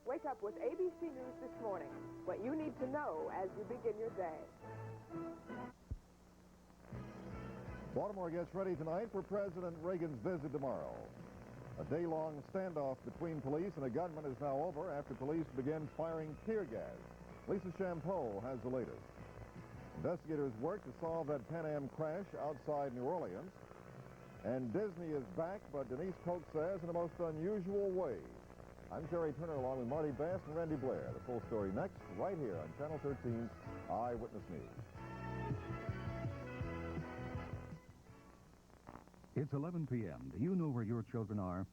Wake up with ABC News this morning. What you need to know as you begin your day. Baltimore gets ready tonight for President Reagan's visit tomorrow. A day-long standoff between police and a gunman is now over after police began firing tear gas. Lisa Champeau has the latest. Investigators work to solve that Pan Am crash outside New Orleans. And Disney is back, but Denise Koch says in a most unusual way. I'm Jerry Turner along with Marty Bass and Randy Blair. The full story next, right here on Channel 13's Eyewitness News. It's 11 p.m. Do you know where your children are?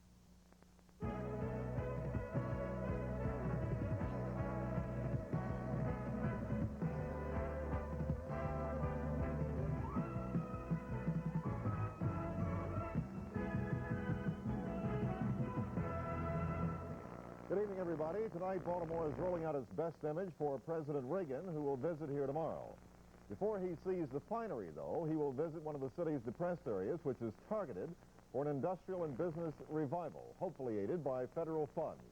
Good evening, everybody. Tonight, Baltimore is rolling out its best image for President Reagan, who will visit here tomorrow. Before he sees the finery, though, he will visit one of the city's depressed areas, which is targeted for an industrial and business revival, hopefully aided by federal funds.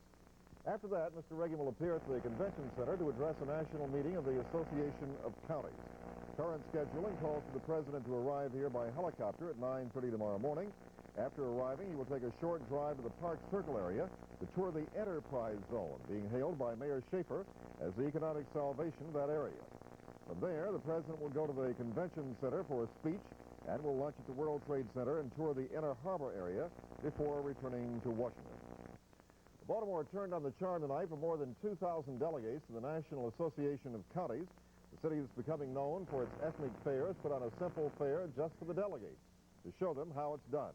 After that, Mr. Reagan will appear at the convention center to address a national meeting of the Association of Counties. Current scheduling calls for the president to arrive here by helicopter at 9:30 tomorrow morning. After arriving, he will take a short drive to the Park Circle area to tour the Enterprise Zone, being hailed by Mayor Schaefer as the economic salvation of that area. From there, the president will go to the convention center for a speech and will lunch at the World Trade Center and tour the Inner Harbor area before returning to Washington. Baltimore turned on the charm tonight for more than 2,000 delegates to the National Association of Counties. The city is becoming known for its ethnic fairs, put on a simple fair just for the delegates to show them how it's done.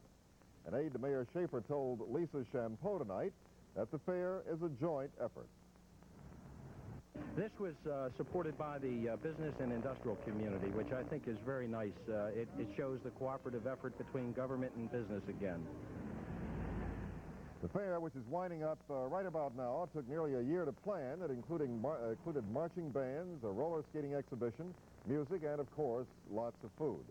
An aide to Mayor Schaefer told Lisa Champeau tonight that the fair is a joint effort. This was supported by the business and industrial community, which I think is very nice. It shows the cooperative effort between government and business again. The fair, which is winding up right about now, took nearly a year to plan. It included marching bands, a roller skating exhibition, music, and, of course, lots of food.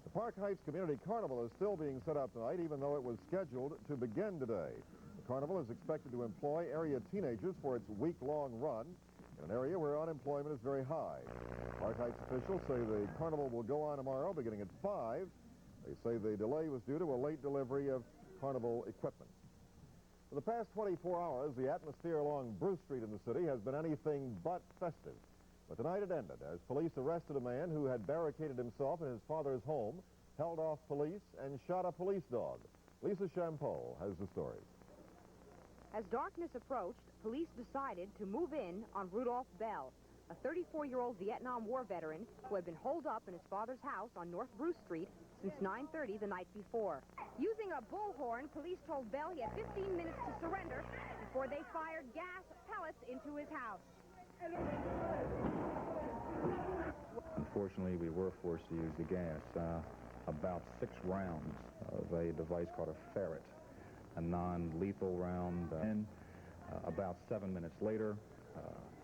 The Park Heights Community Carnival is still being set up tonight, even though it was scheduled to begin today. The carnival is expected to employ area teenagers for its week-long run in an area where unemployment is very high. Park Heights officials say the carnival will go on tomorrow beginning at 5. They say the delay was due to a late delivery of carnival equipment. For the past 24 hours, the atmosphere along Bruce Street in the city has been anything but festive. But tonight it ended as police arrested a man who had barricaded himself in his father's home, held off police, and shot a police dog. Lisa Champeau has the story. As darkness approached, police decided to move in on Rudolph Bell, a 34-year-old Vietnam War veteran who had been holed up in his father's house on North Bruce Street since 9:30 the night before. Using a bullhorn, police told Bell he had 15 minutes to surrender before they fired gas pellets into his house. Unfortunately, we were forced to use the gas. About 6 rounds of a device called a ferret, a non-lethal round. And about 7 minutes later,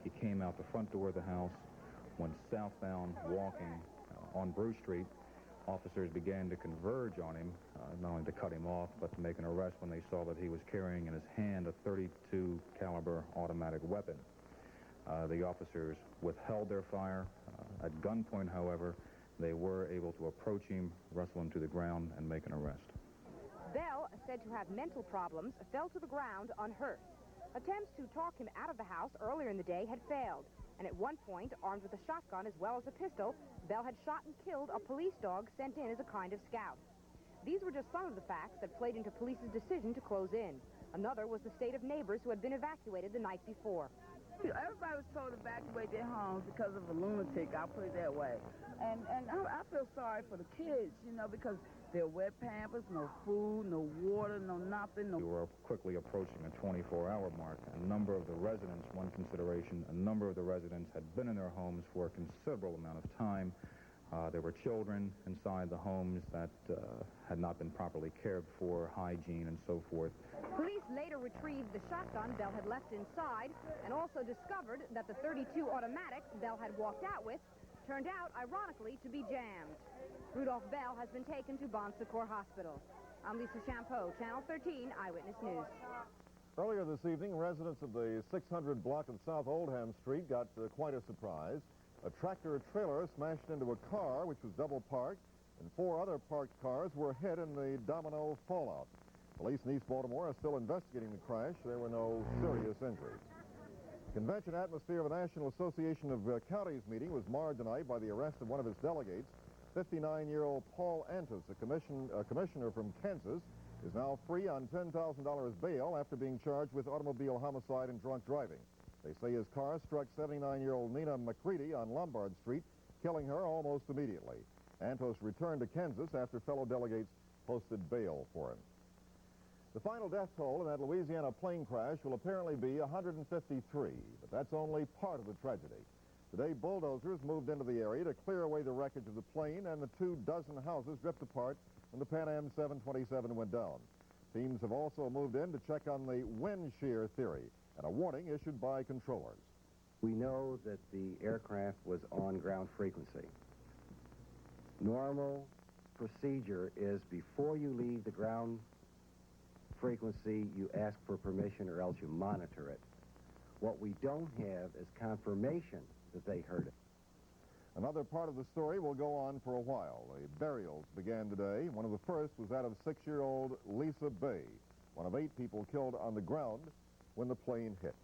he came out the front door of the house, went southbound walking on Bruce Street. Officers began to converge on him, not only to cut him off, but to make an arrest when they saw that he was carrying in his hand a .32 caliber automatic weapon. The officers withheld their fire. At gunpoint, however, they were able to approach him, wrestle him to the ground, and make an arrest. Bell, said to have mental problems, fell to the ground unhurt. Attempts to talk him out of the house earlier in the day had failed, and at one point, armed with a shotgun as well as a pistol, Bell had shot and killed a police dog sent in as a kind of scout. These were just some of the facts that played into police's decision to close in. Another was the state of neighbors who had been evacuated the night before. Everybody was told to evacuate their homes because of a lunatic, I'll put it that way. And I feel sorry for the kids, you know, because they're wet pampers, no food, no water, no nothing. We were quickly approaching a 24-hour mark. A number of the residents, one consideration, a number of the residents had been in their homes for a considerable amount of time. There were children inside the homes that had not been properly cared for, hygiene and so forth. Police later retrieved the shotgun Bell had left inside and also discovered that the .32 automatic Bell had walked out with turned out, ironically, to be jammed. Rudolph Bell has been taken to Bon Secours Hospital. I'm Lisa Champeau, Channel 13 Eyewitness News. Earlier this evening, residents of the 600 block of South Oldham Street got quite a surprise. A tractor-trailer smashed into a car which was double parked, and 4 other parked cars were hit in the domino fallout. Police in East Baltimore are still investigating the crash. There were no serious injuries. The convention atmosphere of the National Association of Counties meeting was marred tonight by the arrest of one of its delegates. 59-year-old Paul Antis, a commissioner from Kansas, is now free on $10,000 bail after being charged with automobile homicide and drunk driving. They say his car struck 79-year-old Nina McCready on Lombard Street, killing her almost immediately. Antos returned to Kansas after fellow delegates posted bail for him. The final death toll in that Louisiana plane crash will apparently be 153, but that's only part of the tragedy. Today, bulldozers moved into the area to clear away the wreckage of the plane and the 24 houses ripped apart when the Pan Am 727 went down. Teams have also moved in to check on the wind shear theory and a warning issued by controllers. We know that the aircraft was on ground frequency. Normal procedure is before you leave the ground frequency, you ask for permission or else you monitor it. What we don't have is confirmation that they heard it. Another part of the story will go on for a while. The burials began today. One of the first was that of 6-year-old Lisa Bay, one of 8 people killed on the ground when the plane hit.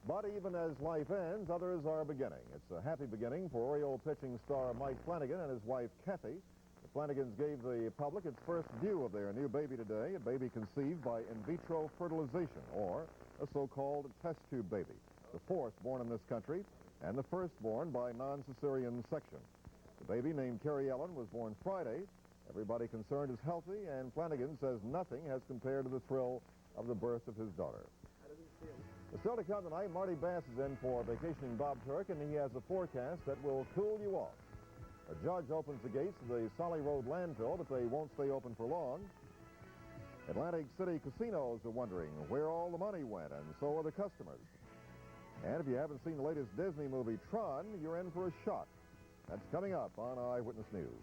But even as life ends, others are beginning. It's a happy beginning for Oriole pitching star Mike Flanagan and his wife, Kathy. The Flanagans gave the public its first view of their new baby today, a baby conceived by in vitro fertilization, or a so-called test tube baby, the 4th born in this country, and the first born by non-cesarean section. The baby, named Carrie Ellen, was born Friday. Everybody concerned is healthy, and Flanagan says nothing has compared to the thrill of the birth of his daughter. Still to come tonight, Marty Bass is in for vacationing Bob Turk, and he has a forecast that will cool you off. A judge opens the gates of the Solly Road landfill, but they won't stay open for long. Atlantic City casinos are wondering where all the money went, and so are the customers. And if you haven't seen the latest Disney movie, Tron, you're in for a shock. That's coming up on Eyewitness News.